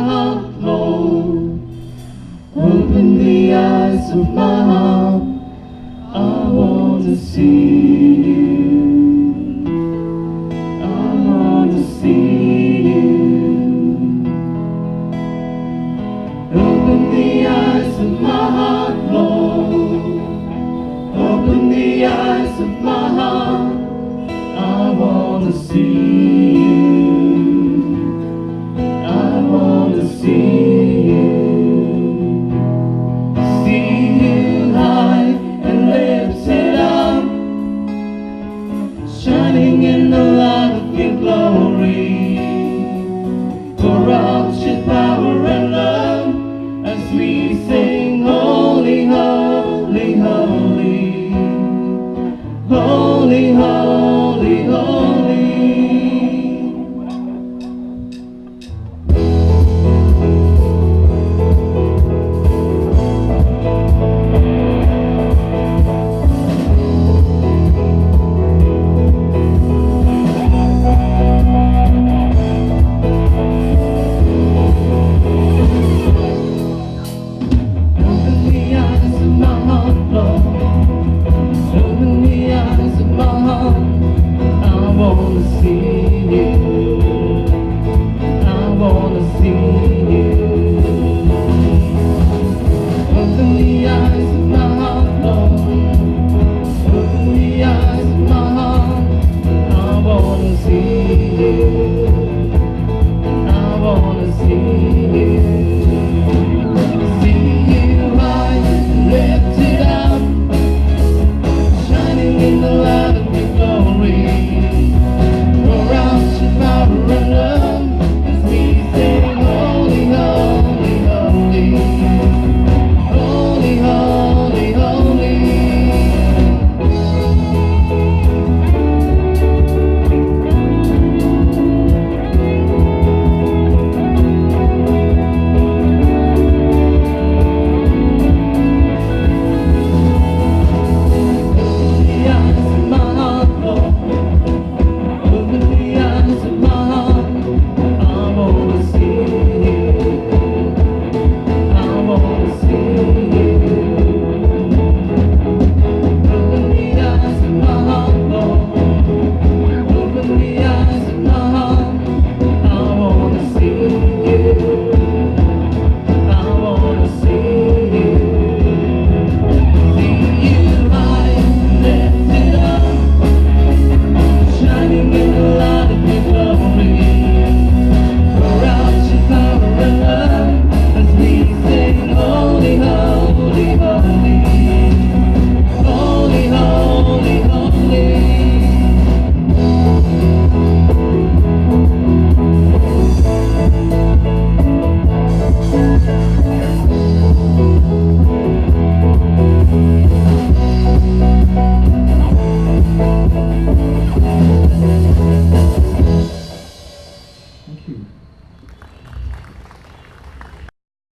heart, Lord. Open the eyes of my heart. I want to see you. I want to see you. Open the eyes of my heart, Lord. Open the eyes of my heart. I want to see you. I want to see you. See you high and lifted up, shining in the light of your glory. Pour out your power and love as we sing, holy, holy, holy, holy, holy, holy. I wanna see you.